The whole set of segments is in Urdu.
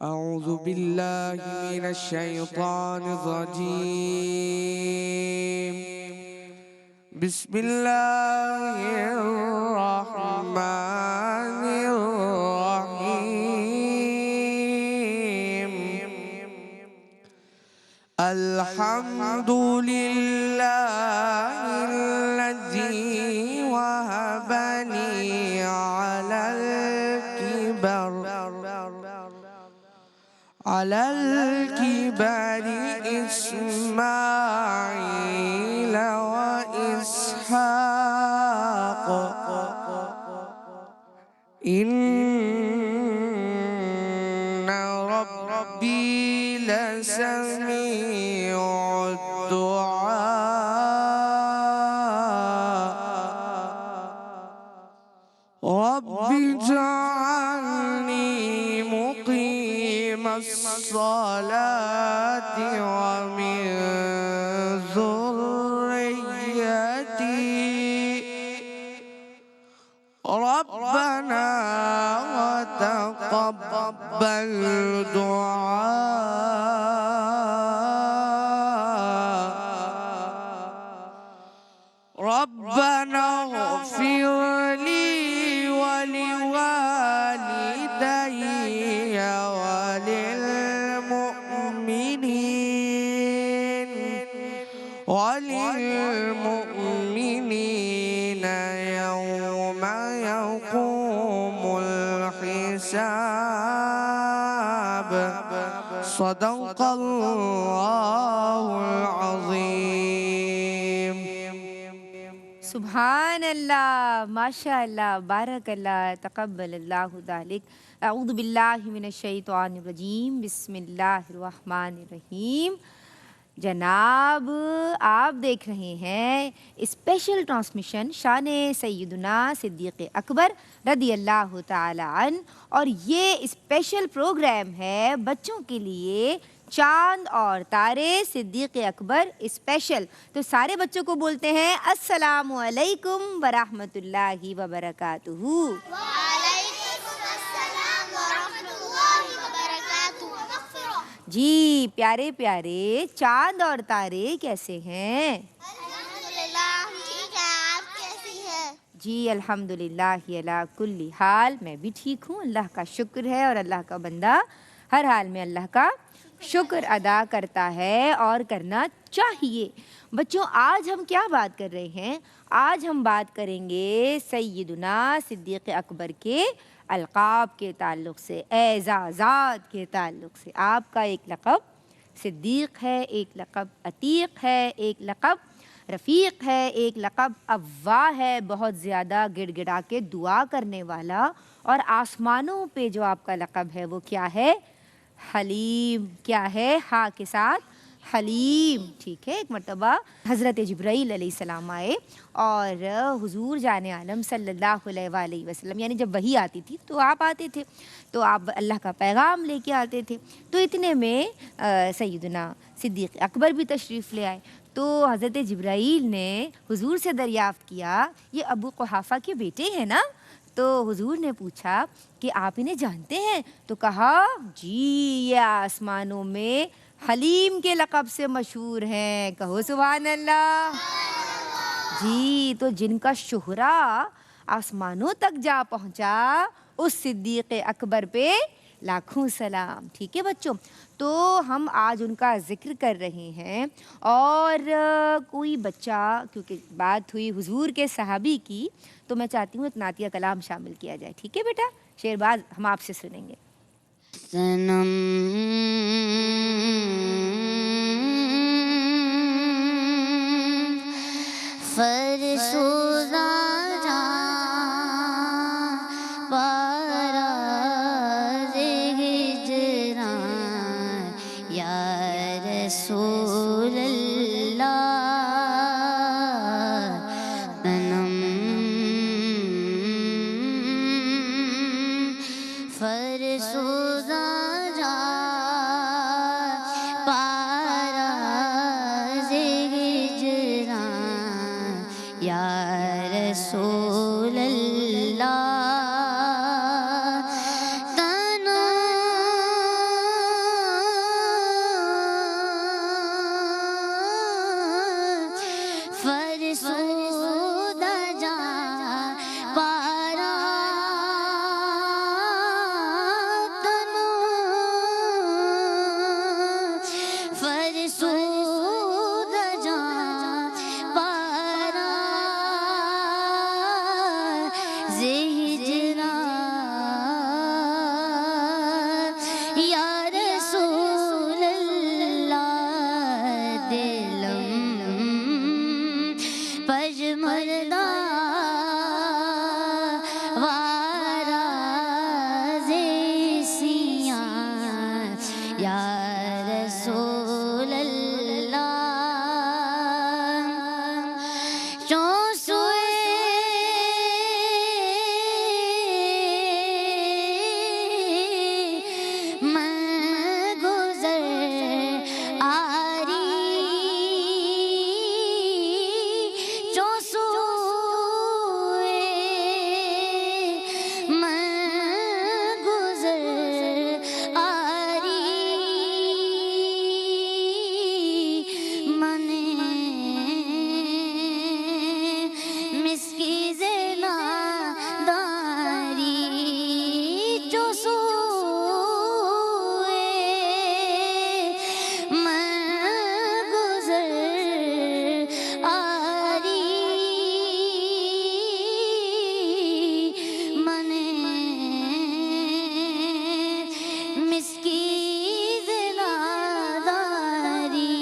أعوذ بالله من الشيطان الرجيم. بسم الله الرحمن الرحيم. الحمد لله الذي وهب لي على الكبر إسماعيل وإسحاق إن ربي لسميع الدعاء. رب اجعلني مقيم الصلاة ومن ذريتي ربنا وتقبل دعاء. ربنا اغفر لي ولوالدي وللمؤمنين يوم يقوم الحساب. صدق الله العظيم. سبحان اللہ، ماشاء اللہ، بارک اللہ، تقبل اللہ ذالک. اعوذ باللہ من الشیطان الرجیم، بسم اللہ الرحمن الرحیم. جناب آپ دیکھ رہے ہیں اسپیشل ٹرانسمیشن شان سیدنا صدیق اکبر رضی اللہ تعالی عنہ، اور یہ اسپیشل پروگرام ہے بچوں کے لیے چاند اور تارے صدیق اکبر اسپیشل. تو سارے بچوں کو بولتے ہیں السلام علیکم ورحمۃ اللہ وبرکاتہ. جی پیارے پیارے چاند اور تارے کیسے ہیں؟ الحمدللہ ٹھیک ہے، آپ کیسی ہیں؟ جی الحمدللہ علی کل حال، میں بھی ٹھیک ہوں، اللہ کا شکر ہے. اور اللہ کا بندہ ہر حال میں اللہ کا شکر ادا کرتا ہے اور کرنا چاہیے. بچوں آج ہم کیا بات کر رہے ہیں؟ آج ہم بات کریں گے سیدنا صدیق اکبر کے القاب کے تعلق سے، اعزازات کے تعلق سے. آپ کا ایک لقب صدیق ہے، ایک لقب عتیق ہے، ایک لقب رفیق ہے، ایک لقب اواہ ہے، بہت زیادہ گڑ گڑا کے دعا کرنے والا. اور آسمانوں پہ جو آپ کا لقب ہے وہ کیا ہے؟ حلیم. کیا ہے؟ ہاں کے ساتھ حلیم. ٹھیک ہے. ایک مرتبہ حضرت جبرائیل علیہ السلام آئے اور حضور جان عالم صلی اللہ علیہ وآلہ وسلم، یعنی جب وحی آتی تھی تو آپ آتے تھے، تو آپ اللہ کا پیغام لے کے آتے تھے. تو اتنے میں سیدنا صدیق اکبر بھی تشریف لے آئے. تو حضرت جبرائیل نے حضور سے دریافت کیا یہ ابو قحافہ کے بیٹے ہیں نا؟ تو حضور نے پوچھا کہ آپ انہیں جانتے ہیں؟ تو کہا جی یہ آسمانوں میں حلیم کے لقب سے مشہور ہیں. کہو سبحان اللہ. جی تو جن کا شہرہ آسمانوں تک جا پہنچا اس صدیق اکبر پہ لاکھوں سلام. ٹھیک ہے بچوں، تو ہم آج ان کا ذکر کر رہے ہیں. اور کوئی بچہ، کیونکہ بات ہوئی حضور کے صحابی کی، تو میں چاہتی ہوں ایک نعتیہ کلام شامل کیا جائے. ٹھیک ہے بیٹا؟ شعر باز ہم آپ سے سنیں گے. صنم فرسودہ باراز ہجران یا رسول اللہ. صنم فرسودہ یا رسول اللہ جو سوئے من گزر آری جو سوئے من گزر آری من مسکی زنا داری جو سوئے من گزر آری من مسکی زنا داری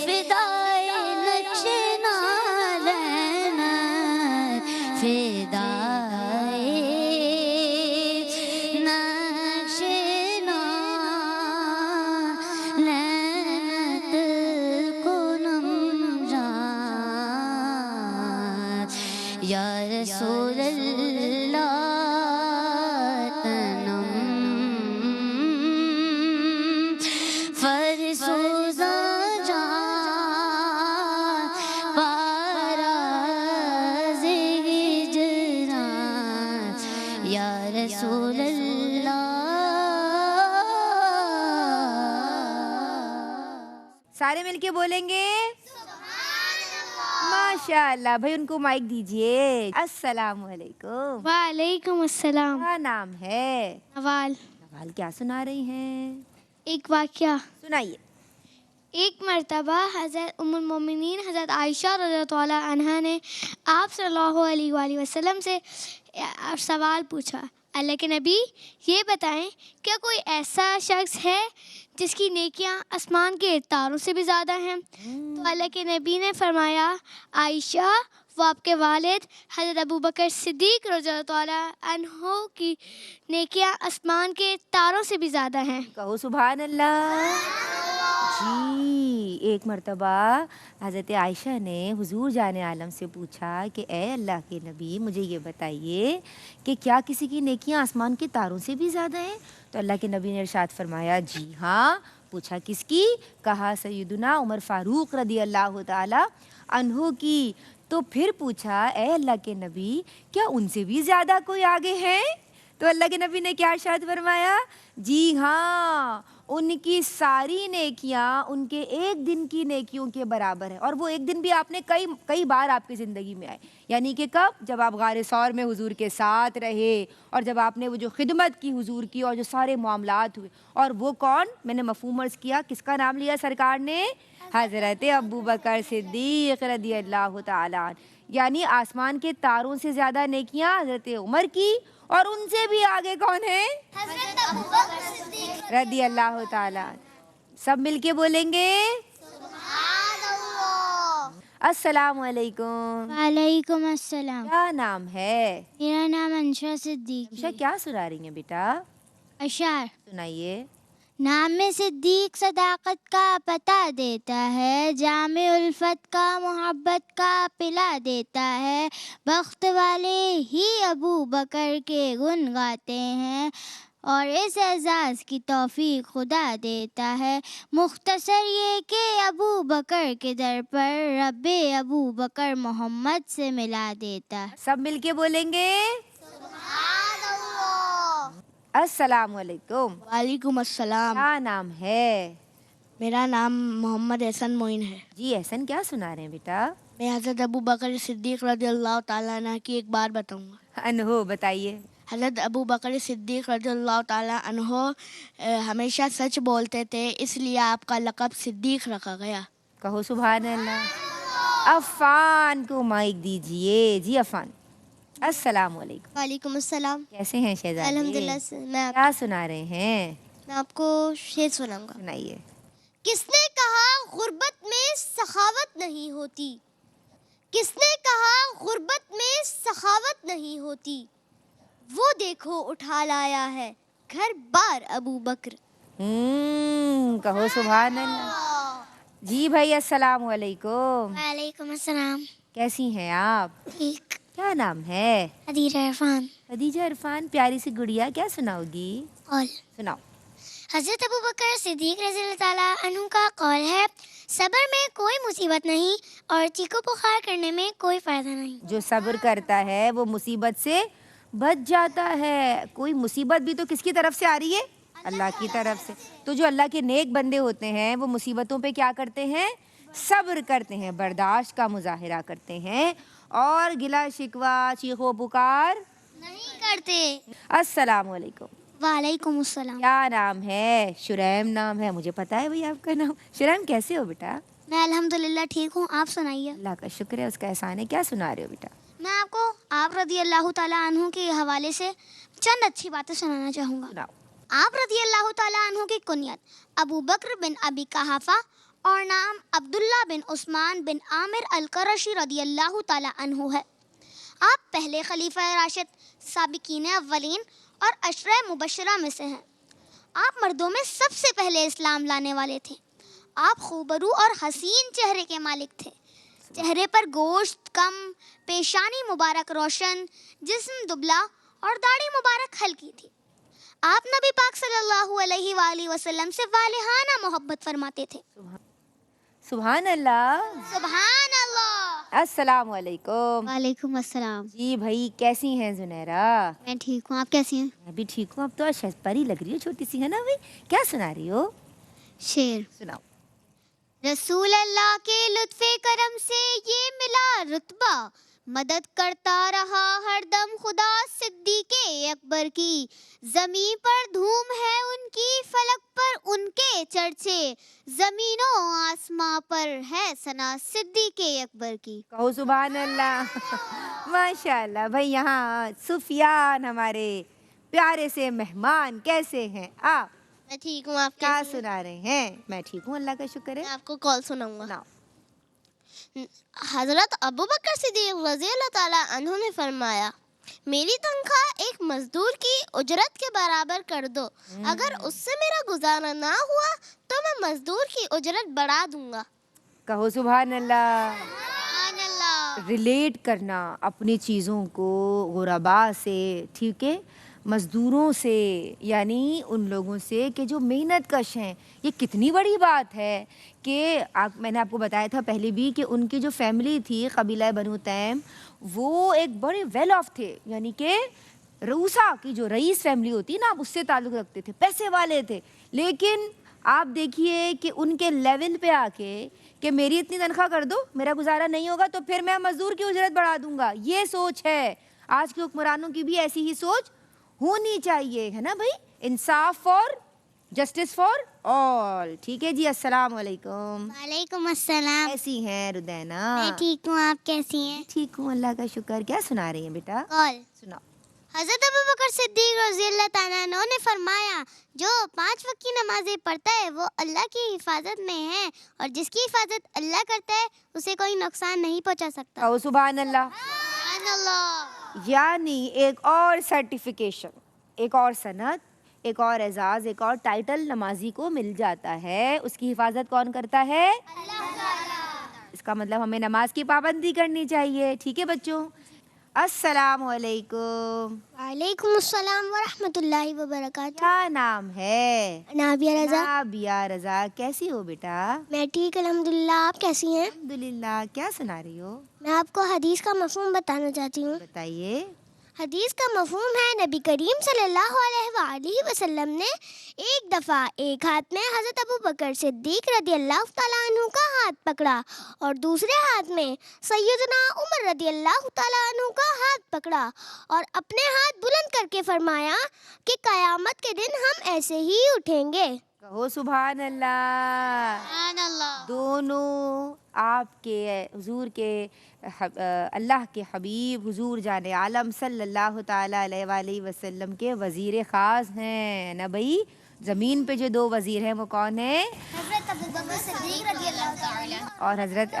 فدائے نقش نالین فدائے نقش نالینت کنم جان یا رسول اللہ تنم فرسوزہ جان پاراز ہجران یا رسول اللہ. سارے مل کے بولیں گے ماشاء اللہ. بھائی ان کو مائک دیجیے. السلام علیکم. وعلیکم السلام. کیا نام ہے؟ نوال. نوال کیا سنا رہی ہیں؟ ایک واقعہ. سنائیے. ایک مرتبہ حضرت ام المومنین حضرت عائشہ رضی اللہ عنہا عنہا نے آپ صلی اللہ علیہ وآلہ وسلم سے سوال پوچھا. اللہ کے نبی یہ بتائیں کیا کوئی ایسا شخص ہے جس کی نیکیاں آسمان کے تاروں سے بھی زیادہ ہیں؟ تو اللہ کے نبی نے فرمایا عائشہ وہ آپ کے والد حضرت ابو بکر صدیق رضی اللہ عنہ کی نیکیاں آسمان کے تاروں سے بھی زیادہ ہیں. کہو سبحان اللہ. جی ایک مرتبہ حضرت عائشہ نے حضور جان عالم سے پوچھا کہ اے اللہ کے نبی مجھے یہ بتائیے کہ کیا کسی کی نیکیاں آسمان کے تاروں سے بھی زیادہ ہیں؟ تو اللہ کے نبی نے ارشاد فرمایا جی ہاں. پوچھا کس کی؟ کہا سیدنا عمر فاروق رضی اللہ تعالی عنہ کی. تو پھر پوچھا اے اللہ کے نبی کیا ان سے بھی زیادہ کوئی آگے ہیں؟ تو اللہ کے نبی نے کیا ارشاد فرمایا جی ہاں ان کی ساری نیکیاں ان کے ایک دن کی نیکیوں کے برابر ہے. اور وہ ایک دن بھی آپ نے کئی بار آپ کی زندگی میں آئے. یعنی کہ کب؟ جب آپ غار ثور میں حضور کے ساتھ رہے اور جب آپ نے وہ جو خدمت کی حضور کی اور جو سارے معاملات ہوئے. اور وہ کون؟ میں نے مفہوم عرض کیا کس کا نام لیا سرکار نے؟ حضرت ابو بکر صدیق رضی اللہ تعالیٰ عنہ. یعنی آسمان کے تاروں سے زیادہ نیکیاں حضرت عمر کی اور ان سے بھی آگے کون ہیں؟ حضرت ابو بکر صدیق رضی اللہ تعالیٰ. سب مل کے بولیں گے سبحان اللہ. السلام علیکم. وعلیکم السلام. کیا نام ہے؟ میرا نام انشا صدیق. انشا کیا سنا رہی ہیں بیٹا؟ اشعار. سنائیے. نام صدیق صداقت کا پتہ دیتا ہے، جام الفت کا محبت کا پلا دیتا ہے، بخت والے ہی ابو بکر کے گن گاتے ہیں اور اس اعزاز کی توفیق خدا دیتا ہے. مختصر یہ کہ ابو بکر کے در پر رب ابو بکر محمد سے ملا دیتا ہے. سب مل کے بولیں گے السلام علیکم. وعلیکم السلام. کیا نام ہے؟ میرا نام محمد احسن معین ہے. جی احسن کیا سنا رہے ہیں بیٹا؟ میں حضرت ابو بکر صدیق رضی اللہ تعالیٰ عنہ کی ایک بات بتاؤں گا. انہو بتائیے. حضرت ابو بکر صدیق رضی اللہ تعالیٰ عنہ ہمیشہ سچ بولتے تھے، اس لیے آپ کا لقب صدیق رکھا گیا. کہو سبحان اللہ. عفان کو مائک دیجئے. جی عفان. السلام علیکم. وعلیکم السلام. کیسے ہیں شہزادے؟ الحمدللہ. میں کیا سنا رہے ہیں؟ آپ کو شعر سناؤں گا. سنائیے. کس نے کہا غربت میں سخاوت نہیں ہوتی؟ کس نے کہا غربت میں سخاوت نہیں ہوتی؟ وہ دیکھو دیکھو اٹھا لایا ہے گھر بار ابو بکر. کہو سبحان اللہ. جی بھائی السلام علیکم. وعلیکم السلام. کیسی ہیں آپ؟ ٹھیک. کیا نام ہے؟ حدیث عرفان. خدیجہ عرفان. پیاری سی گڑیا. کیا سناؤ گی؟ قول. سناؤ. حضرت ابو بکر صدیق رضی اللہ تعالیٰ عنہ کا قول ہے صبر میں کوئی مصیبت نہیں اور چیخو پکار کرنے میں کوئی فائدہ نہیں. جو صبر کرتا ہے وہ مصیبت سے بچ جاتا ہے. کوئی مصیبت بھی تو کس کی طرف سے آ رہی ہے؟ اللہ کی طرف سے. تو جو اللہ کے نیک بندے ہوتے ہیں وہ مصیبتوں پہ کیا کرتے ہیں؟ صبر کرتے ہیں, برداشت کا مظاہرہ کرتے ہیں اور گلا شکوہ چیخو پکار نہیں کرتے. السلام علیکم. وعلیکم السلام. کیا نام ہے؟ شریم نام ہے. مجھے پتا ہے بھئی آپ کا نام. شریم کیسے ہو بیٹا؟ میں الحمدللہ ٹھیک ہوں. آپ سنائیے. اللہ کا شکر ہے, اس کا احسان ہے. کیا سنا رہے ہو بیٹا؟ میں آپ کو آپ رضی اللہ تعالیٰ عنہ کے حوالے سے چند اچھی باتیں سنانا چاہوں گا. سناؤ. آپ رضی اللہ تعالیٰ عنہ کی کنیت ابو بکر بن ابی قحافہ اور نام عبداللہ بن عثمان بن عامر القرشی رضی اللہ تعالیٰ عنہ ہے. آپ پہلے خلیفہ راشد سابقین اولین اور عشرہ مبشرہ میں سے ہیں. آپ مردوں میں سب سے پہلے اسلام لانے والے تھے. آپ خوبرو اور حسین چہرے کے مالک تھے. چہرے پر گوشت کم, پیشانی مبارک روشن, جسم دبلا اور داڑھی مبارک ہلکی تھی. آپ نبی پاک صلی اللہ علیہ وآلہ وسلم سے والہانہ محبت فرماتے تھے. سبحان اللہ. سبحان اللہ. السلام علیکم. وعلیکم السلام. جی بھائی کیسی ہیں زنیرہ؟ میں ٹھیک ہوں. آپ کیسی ہیں؟ میں بھی ٹھیک ہوں. اب تو شہد پری لگ رہی ہو, چھوٹی سی ہے نا بھائی. کیا سنا رہی ہو؟ شعر. سناؤ. رسول اللہ کے لطف کرم سے یہ ملا رتبہ, مدد کرتا رہا ہر دم خدا صدیق اکبر کی. زمین پر دھوم ہے ان کی, فلک پر ان کے چرچے, زمین و آسماں پر ہے ثنا صدیق اکبر کی. کہو سبحان اللہ. ماشاء اللہ. بھائی یہاں سفیان ہمارے پیارے سے مہمان کیسے ہیں آپ؟ میں ٹھیک ہوں. آپ کیا سنا رہے ہیں؟ میں ٹھیک ہوں, اللہ کا شکر ہے. میں آپ کو کال سناؤں گا. سناؤ. حضرت ابو بکر صدیق رضی اللہ تعالیٰ عنہ نے فرمایا میری تنخواہ ایک مزدور کی اجرت کے برابر کر دو. اگر اس سے میرا گزارا نہ ہوا تو میں مزدور کی اجرت بڑھا دوں گا. کہو سبحان اللہ. سبحان اللہ. ریلیٹ کرنا اپنی چیزوں کو غربا سے, ٹھیک ہے, مزدوروں سے, یعنی ان لوگوں سے کہ جو محنت کش ہیں. یہ کتنی بڑی بات ہے کہ میں نے آپ کو بتایا تھا پہلے بھی کہ ان کی جو فیملی تھی قبیلہ بنو تیم, وہ ایک بڑے ویل آف تھے, یعنی کہ روسا کی جو رئیس فیملی ہوتی نا, آپ اس سے تعلق رکھتے تھے, پیسے والے تھے. لیکن آپ دیکھیے کہ ان کے لیول پہ آ کے کہ میری اتنی تنخواہ کر دو, میرا گزارا نہیں ہوگا تو پھر میں مزدور کی اجرت بڑھا دوں گا. یہ سوچ ہے. آج کے حکمرانوں کی بھی ایسی ہی سوچ ہونی چاہیے, ہے نا بھائی. انصاف فار, جسٹس فار آل. ٹھیک ہے جی. السلام علیکم. وعلیکم السلام. کیسی ہیں ردینا؟ میں ٹھیک ہوں. آپ کیسی ہیں؟ ٹھیک ہوں, اللہ کا شکر. کیا سنا رہی ہیں بیٹا؟ کال. سناؤ. حضرت ابو بکر صدیق رضی اللہ تعالیٰ عنہ نے فرمایا جو 5 وقت کی نمازیں پڑھتا ہے وہ اللہ کی حفاظت میں ہے, اور جس کی حفاظت اللہ کرتا ہے اسے کوئی نقصان نہیں پہنچا سکتا. کہو سبحان اللہ. سبحان اللہ. یعنی ایک اور سرٹیفیکیشن, ایک اور سند, ایک اور اعزاز, ایک اور ٹائٹل نمازی کو مل جاتا ہے. اس کی حفاظت کون کرتا ہے؟ اس کا مطلب ہمیں نماز کی پابندی کرنی چاہیے. ٹھیک ہے بچوں. السلام علیکم. وعلیکم السلام ورحمۃ اللہ وبرکاتہ. کیا نام ہے؟ نابیہ رضا. نابیہ رضا. کیسی ہو بیٹا؟ میں ٹھیک الحمدللہ. آپ کیسی ہیں؟ الحمدللہ. کیا سنا رہی ہو؟ میں آپ کو حدیث کا مفہوم بتانا چاہتی ہوں. بتائیے. حدیث کا مفہوم ہے نبی کریم صلی اللہ علیہ وآلہ وسلم نے ایک دفعہ ایک ہاتھ میں حضرت ابو بکر صدیق رضی اللہ تعالیٰ عنہ کا ہاتھ پکڑا اور دوسرے ہاتھ میں سیدنا عمر رضی اللہ تعالیٰ عنہ کا ہاتھ پکڑا اور اپنے ہاتھ بلند کر کے فرمایا کہ قیامت کے دن ہم ایسے ہی اٹھیں گے. کہو سبحان اللہ. سبحان اللہ. دونوں آپ کے حضور کے اللہ کے حبیب حضور جان عالم صلی اللہ تعالیٰ علیہ وآلہ وسلم کے وزیر خاص ہیں نا بھائی. زمین پہ جو 2 وزیر ہیں وہ کون ہیں؟ حضرت اور حضرت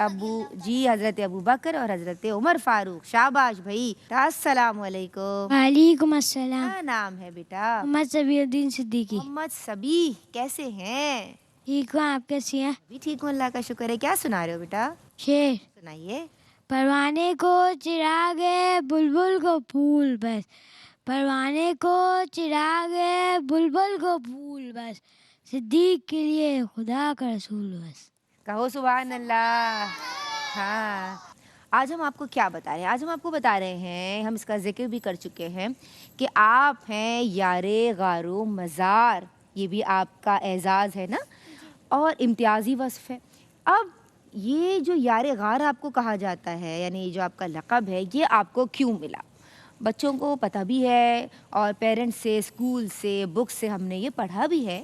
ابو بکر اور حضرت عمر فاروق. شاباش بھائی. السلام علیکم. وعلیکم السلام. کیا نام ہے بیٹا؟ محمد صبی الدین صدیقی. محمد صبی. کیسے ہیں؟ ٹھیک ہوں, آپ کیسی ہیں؟ بھی ٹھیک ہوں, اللہ کا شکر ہے. کیا سنا رہے ہو بیٹا؟ شعر. سنائیے. پروانے کو چراغ ہے بلبل کو پھول بس, پروانے کو چراغ ہے بلبل کو پھول بس, صدیق کے لیے خدا کا رسول بس. کہو سبحان اللہ. ہاں, آج ہم آپ کو کیا بتا رہے ہیں؟ آج ہم آپ کو بتا رہے ہیں, ہم اس کا ذکر بھی کر چکے ہیں, کہ آپ ہیں یار غار و مزار. یہ بھی آپ کا اعزاز ہے نا, اور امتیازی وصف ہے. اب یہ جو یار غار آپ کو کہا جاتا ہے, یعنی جو آپ کا لقب ہے, یہ آپ کو کیوں ملا؟ بچوں کو پتہ بھی ہے, اور پیرنٹس سے, اسکول سے, بک سے ہم نے یہ پڑھا بھی ہے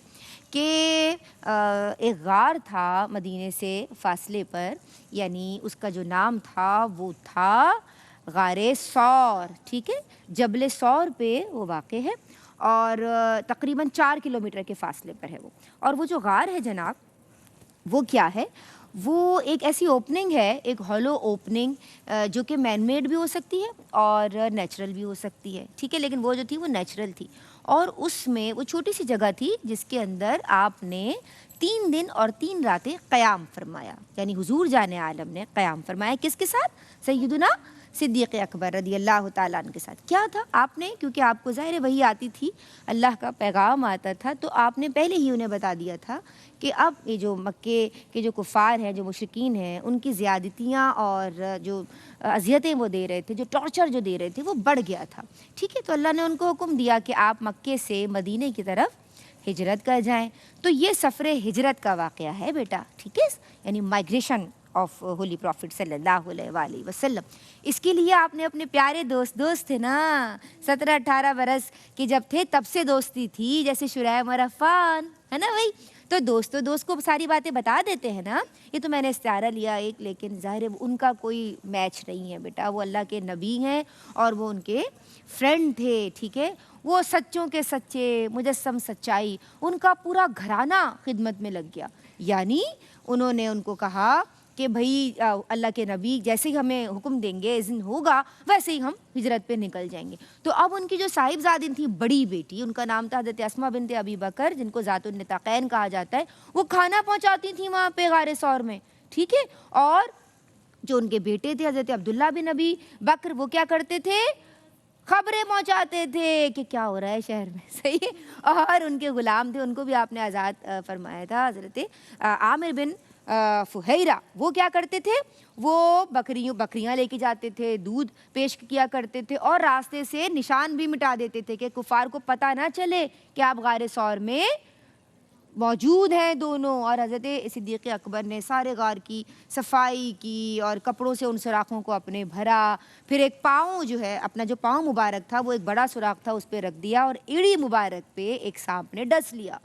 کہ ایک غار تھا مدینے سے فاصلے پر, یعنی اس کا جو نام تھا وہ تھا غار ثور. ٹھیک ہے, جبل ثور پہ وہ واقع ہے, اور تقریباً 4 کلومیٹر کے فاصلے پر ہے وہ. اور وہ جو غار ہے جناب, وہ کیا ہے؟ وہ ایک ایسی اوپننگ ہے, ایک ہالو اوپننگ, جو کہ مین میڈ بھی ہو سکتی ہے اور نیچرل بھی ہو سکتی ہے. ٹھیک ہے, لیکن وہ جو تھی وہ نیچرل تھی, اور اس میں وہ چھوٹی سی جگہ تھی جس کے اندر آپ نے 3 دن اور 3 راتیں قیام فرمایا. یعنی حضور جان عالم نے قیام فرمایا. کس کے ساتھ؟ سیدنا صدیق اکبر رضی اللہ تعالیٰ عنہ کے ساتھ. کیا تھا آپ نے, کیونکہ آپ کو ظاہر وہی آتی تھی, اللہ کا پیغام آتا تھا, تو آپ نے پہلے ہی انہیں بتا دیا تھا کہ اب یہ جو مکے کے جو کفار ہیں, جو مشرکین ہیں, ان کی زیادتیاں اور جو اذیتیں وہ دے رہے تھے, جو ٹارچر جو دے رہے تھے, وہ بڑھ گیا تھا. ٹھیک ہے, تو اللہ نے ان کو حکم دیا کہ آپ مکے سے مدینے کی طرف ہجرت کر جائیں. تو یہ سفر ہجرت کا واقعہ ہے بیٹا. ٹھیک ہے, یعنی مائگریشن آف ہولی پروفٹ صلی اللہ علیہ وآلہ وسلم. اس کے لیے آپ نے اپنے پیارے دوست تھے نا, 17-18 برس کے جب تھے تب سے دوستی تھی, جیسے شرائم اور عفان ہے نا بھائی. تو دوست کو ساری باتیں بتا دیتے ہیں نا. یہ تو میں نے استعارہ لیا ایک, لیکن ظاہر ہے ان کا کوئی میچ نہیں ہے بیٹا. وہ اللہ کے نبی ہیں اور وہ ان کے فرینڈ تھے. ٹھیک ہے, وہ سچوں کے سچے, مجسم سچائی, ان کا پورا گھرانہ خدمت میں لگ گیا. یعنی انہوں نے ان کو کہا کہ بھائی اللہ کے نبی جیسے ہی ہمیں حکم دیں گے, اذن ہوگا, ویسے ہی ہم ہجرت پہ نکل جائیں گے. تو اب ان کی جو صاحبزادی تھی, بڑی بیٹی, ان کا نام تھا حضرت اسماء بنت ابی بکر, جن کو ذات النطاقین کہا جاتا ہے, وہ کھانا پہنچاتی تھیں وہاں پہ غار ثور میں. ٹھیک ہے, اور جو ان کے بیٹے تھے حضرت عبداللہ بن ابی بکر, وہ کیا کرتے تھے؟ خبریں پہنچاتے تھے کہ کیا ہو رہا ہے شہر میں. صحیح ہے, اور ان کے غلام تھے, ان کو بھی آپ نے آزاد فرمایا تھا, حضرت عامر بن فہیرہ. وہ کیا کرتے تھے؟ وہ بکریاں لے کے جاتے تھے, دودھ پیش کیا کرتے تھے, اور راستے سے نشان بھی مٹا دیتے تھے کہ کفار کو پتہ نہ چلے کہ آپ غار ثور میں موجود ہیں دونوں. اور حضرت صدیق اکبر نے سارے غار کی صفائی کی, اور کپڑوں سے ان سوراخوں کو اپنے بھرا. پھر ایک پاؤں جو ہے, اپنا جو پاؤں مبارک تھا, وہ ایک بڑا سوراخ تھا, اس پہ رکھ دیا, اور ایڑی مبارک پہ ایک سانپ نے ڈس لیا.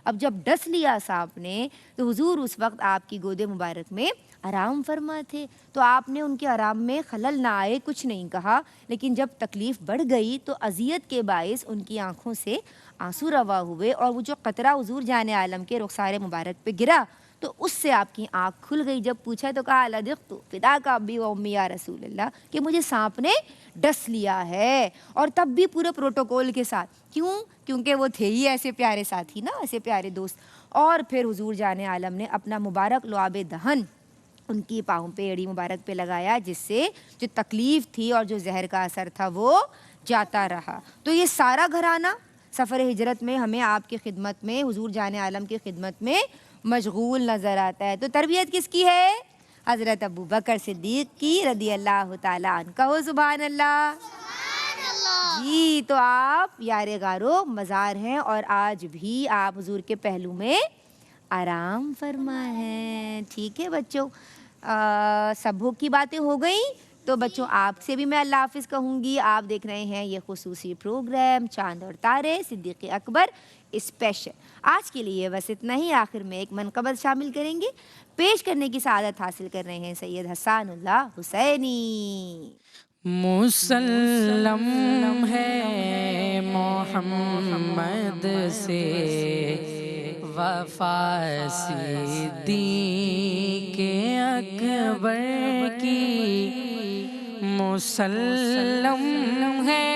اب جب ڈس لیا سانپ نے, تو حضور اس وقت آپ کی گود مبارک میں آرام فرما تھے. تو آپ نے ان کے آرام میں خلل نہ آئے کچھ نہیں کہا, لیکن جب تکلیف بڑھ گئی تو اذیت کے باعث ان کی آنکھوں سے آنسو روا ہوئے, اور وہ جو قطرہ حضور جان عالم کے رخسار مبارک پہ گرا, تو اس سے آپ کی آنکھ کھل گئی. جب پوچھا تو کہا لدغت فداک ابی و امی یا رسول اللہ, کہ مجھے سانپ نے ڈس لیا ہے, اور تب بھی پورے پروٹوکول کے ساتھ. کیوں؟ کیونکہ وہ تھے ہی ایسے پیارے ساتھی نا, ایسے پیارے دوست. اور پھر حضور جان عالم نے اپنا مبارک لعاب دہن ان کی پاؤں پہ, ایڑی مبارک پہ لگایا, جس سے جو تکلیف تھی اور جو زہر کا اثر تھا وہ جاتا رہا. تو یہ سارا گھرانہ سفر ہجرت میں ہمیں آپ کی خدمت میں, حضور جان عالم کی خدمت میں مشغول نظر آتا ہے. تو تربیت کس کی ہے؟ حضرت ابو بکر صدیق کی رضی اللہ تعالیٰ عنہ. کہو سبحان اللہ. جی, تو آپ یار غار و مزار ہیں, اور آج بھی آپ حضور کے پہلو میں آرام فرما ہیں. ٹھیک ہے بچوں, سب کی باتیں ہو گئیں. تو بچوں آپ سے بھی میں اللہ حافظ کہوں گی. آپ دیکھ رہے ہیں یہ خصوصی پروگرام چاند اور تارے صدیق اکبر اسپیشل. آج کے لیے بس اتنا ہی. آخر میں ایک منقبت شامل کریں گے. پیش کرنے کی سعادت حاصل کر رہے ہیں سید حسان اللہ حسینی. مسلم ہے محمد سے وفا صدیق اکبر کی مسلم ہے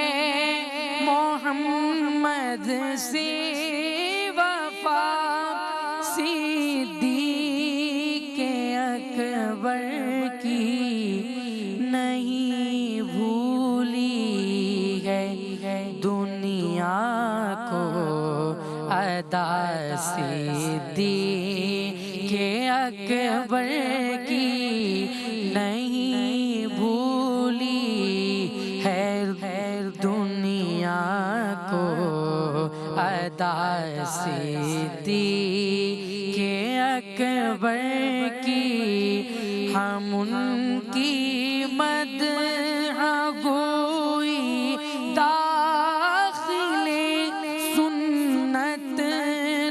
محمد سے وفا صدیق اکبر کی نہیں بھولی ہے دنیا کو ادا صدیق اکبر کی نہیں بھولی ہے دنیا کو ادا صدیق اکبر کی ہم ان کی مدح گوئی داخل سنت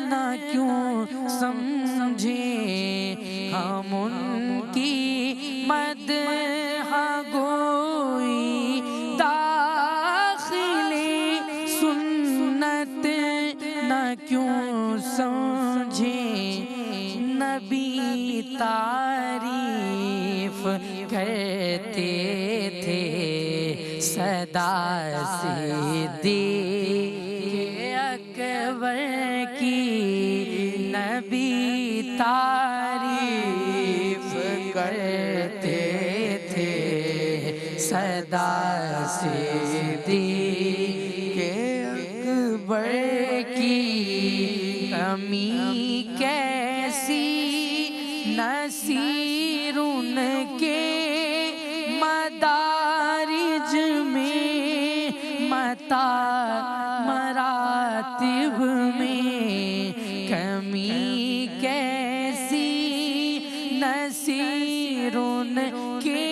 نہ کیوں سمجھیں ہم ان کی مدح گوئی داخل سنت نہ کیوں سمجھیں نبی تعریف کرتے تھے صدا صدیق اکبر کی نبی تعریف کرتے تھے صدا صدیق اکبر کی کمی کیسی نصیر ان کے مدارج میں متا مراتب میں کمی کیسی نصیر ان کے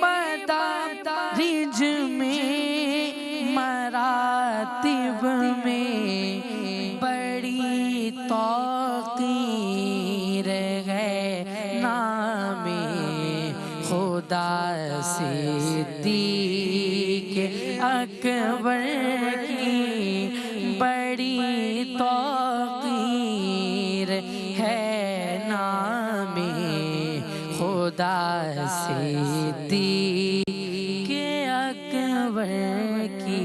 مدارج میں مراتب میں بڑی توقیر ہے نام خدا صدیق اکبر کی بڑی توقیر ہے نام خدا صدیق اکبر کی